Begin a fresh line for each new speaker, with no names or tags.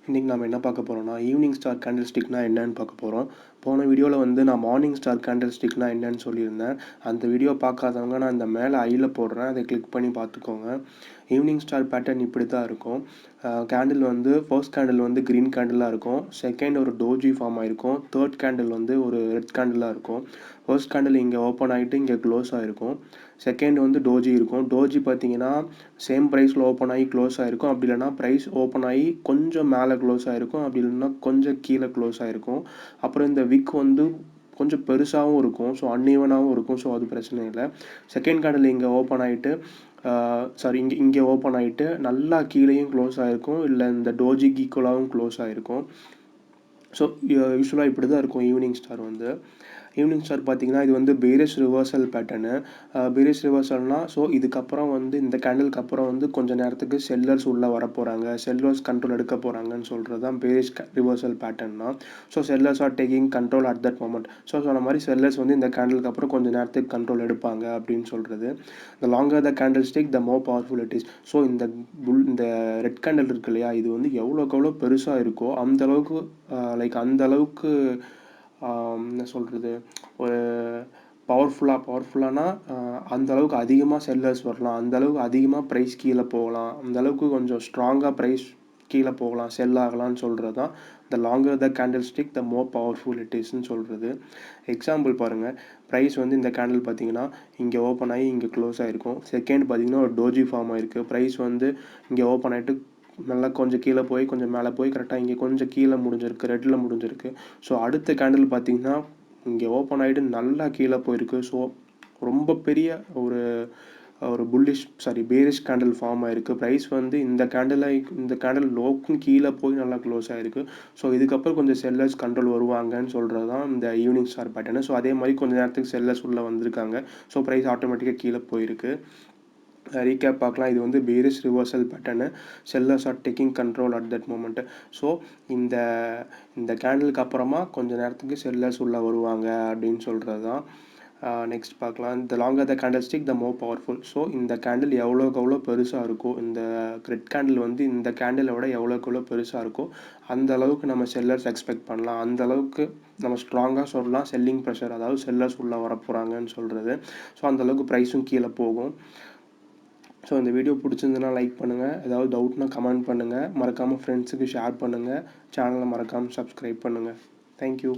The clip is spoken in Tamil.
இன்றைக்கி நம்ம என்ன பார்க்க போகிறோம்னா ஈவினிங் ஸ்டார் கேண்டில்ஸ்டிக்னா என்னன்னு பார்க்க போகிறோம். போன வீடியோவில் வந்து நான் மார்னிங் ஸ்டார் கேண்டில்ஸ்டிக்னா என்னன்னு சொல்லியிருந்தேன். அந்த வீடியோ பார்க்காதவங்க நான் இந்த மேலே ஐயில் போடுறேன், அதை கிளிக் பண்ணி பார்த்துக்கோங்க. ஈவினிங் ஸ்டார் பேட்டர்ன் இப்படி தான் இருக்கும். கேண்டில் வந்து ஃபர்ஸ்ட் கேண்டில் வந்து க்ரீன் கேண்டிலாக இருக்கும், செகண்ட் ஒரு டோஜி ஃபார்ம் ஆகிருக்கும், தேர்ட் கேண்டில் வந்து ஒரு ரெட் கேண்டிலாக இருக்கும். ஃபர்ஸ்ட் கேண்டில் இங்கே ஓப்பன் ஆகிட்டு இங்கே க்ளோஸ் ஆகிருக்கும். செகண்ட் வந்து டோஜி இருக்கும். டோஜி பார்த்தீங்கன்னா சேம் ப்ரைஸில் ஓப்பன் ஆகி க்ளோஸ் ஆகிருக்கும், அப்படி இல்லைனா ப்ரைஸ் ஓப்பன் ஆகி கொஞ்சம் மேலே க்ளோஸ் ஆகிருக்கும், அப்படி இல்லைன்னா கொஞ்சம் கீழே க்ளோஸ் ஆகிருக்கும். அப்புறம் இந்த விக் வந்து கொஞ்சம் பெருசாகவும் இருக்கும், ஸோ அன்ஈவனாகவும் இருக்கும், ஸோ அது பிரச்சனை இல்லை. செகண்ட் கேண்டில் இங்கே ஓப்பன் ஆகிட்டு இங்கே ஓப்பன் ஆகிட்டு நல்லா கீழேயும் க்ளோஸ் ஆகிருக்கும், இல்லை இந்த டோஜிக்கு ஈக்குவலாகவும் க்ளோஸ் ஆகிருக்கும். ஸோ யூஸ்வலாக இப்படி தான் இருக்கும் ஈவினிங் ஸ்டார் வந்து. ஈவினிங் ஸ்டார் பார்த்தீங்கன்னா இது வந்து பேரிஷ் ரிவர்சல் பேட்டர்னு. பேரிஷ் ரிவர்சல்னால் ஸோ இதுக்கப்புறம் வந்து இந்த கேண்டிலுக்கு அப்புறம் வந்து கொஞ்சம் நேரத்துக்கு செல்லர்ஸ் உள்ளே வர போகிறாங்க, செல்லர்ஸ் கண்ட்ரோல் எடுக்க போகிறாங்கன்னு சொல்கிறது தான் பேரிஷ் ரிவர்சல் பேட்டர்னா. So sellers are taking control at that moment. So சொன்ன மாதிரி செல்லர்ஸ் வந்து இந்த கேண்டிலுக்கு அப்புறம் கொஞ்சம் நேரத்துக்கு கண்ட்ரோல் எடுப்பாங்க அப்படின்னு சொல்கிறது. த longer the candlestick the more powerful it is. So இந்த ரெட் கேண்டில் இருக்கு இல்லையா, இது வந்து எவ்வளோக்கு எவ்வளோ பெருசாக இருக்கோ அந்தளவுக்கு அந்தளவுக்கு என்ன சொல்கிறது, ஒரு பவர்ஃபுல்லானா அந்தளவுக்கு அதிகமாக செல்லர்ஸ் வரலாம், அந்தளவுக்கு அதிகமாக ப்ரைஸ் கீழே போகலாம், அந்தளவுக்கு கொஞ்சம் ஸ்ட்ராங்காக ப்ரைஸ் கீழே போகலாம், செல் ஆகலாம்னு சொல்கிறது தான் the longer the candlestick the more powerful it இஸ்ன்னு சொல்கிறது. எக்ஸாம்பிள் பாருங்கள், ப்ரைஸ் வந்து இந்த கேண்டில் பார்த்தீங்கன்னா இங்கே ஓப்பன் ஆகி இங்கே க்ளோஸ் ஆகிருக்கும். செகண்ட் பார்த்தீங்கன்னா ஒரு டோஜி ஃபார்ம் ஆகிருக்கு, ப்ரைஸ் வந்து இங்கே ஓப்பன் ஆகிட்டு நல்லா கொஞ்சம் கீழே போய் கொஞ்சம் மேலே போய் கரெக்டாக இங்கே கொஞ்சம் கீழே முடிஞ்சிருக்கு, ரெட்டில் முடிஞ்சிருக்கு. ஸோ அடுத்த கேண்டில் பார்த்தீங்கன்னா இங்கே ஓப்பன் ஆகிட்டு நல்லா கீழே போயிருக்கு. ஸோ ரொம்ப பெரிய ஒரு பேரிஷ் கேண்டில் ஃபார்ம் ஆகிருக்கு. ப்ரைஸ் வந்து இந்த கேண்டில் லோக்கும் கீழே போய் நல்லா க்ளோஸ் ஆகிருக்கு. ஸோ இதுக்கப்புறம் கொஞ்சம் செல்லர்ஸ் கண்ட்ரோல் வருவாங்கன்னு சொல்கிறது தான் இந்த ஈவினிங் ஸ்டார் பேட்டர்னு. ஸோ அதே மாதிரி கொஞ்சம் நேரத்துக்கு செல்லர்ஸ் உள்ளே வந்திருக்காங்க, ஸோ ப்ரைஸ் ஆட்டோமேட்டிக்காக கீழே போயிருக்கு. ரீகேப் பார்க்கலாம். இது வந்து bearish reversal pattern, sellers are taking control at that moment. So இந்த கேண்டிலுக்கு அப்புறமா கொஞ்சம் நேரத்துக்கு செல்லர்ஸ் உள்ளே வருவாங்க அப்படின்னு சொல்கிறது தான். நெக்ஸ்ட் பார்க்கலாம். த longer the candlestick the more powerful. So இந்த கேண்டில் எவ்வளோக்கு எவ்வளோ பெருசாக இருக்கோ, இந்த ரெட் கேண்டில் வந்து இந்த கேண்டிலை விட எவ்வளோக்கு எவ்வளோ பெருசாக இருக்கோ அந்த அளவுக்கு நம்ம செல்லர்ஸ் எக்ஸ்பெக்ட் பண்ணலாம், அந்த அளவுக்கு நம்ம ஸ்ட்ராங்காக சொல்லலாம் செல்லிங் ப்ரெஷர், அதாவது செல்லர்ஸ் உள்ளே வர போகிறாங்கன்னு சொல்கிறது. ஸோ அந்தளவுக்கு ப்ரைஸும் கீழே போகும். ஸோ இந்த வீடியோ பிடிச்சிருந்துன்னா லைக் பண்ணுங்கள், ஏதாவது டவுட்னா கமெண்ட் பண்ணுங்கள், மறக்காமல் ஃப்ரெண்ட்ஸுக்கு ஷேர் பண்ணுங்கள், சேனலை மறக்காமல் சப்ஸ்கிரைப் பண்ணுங்கள். தேங்க்யூ.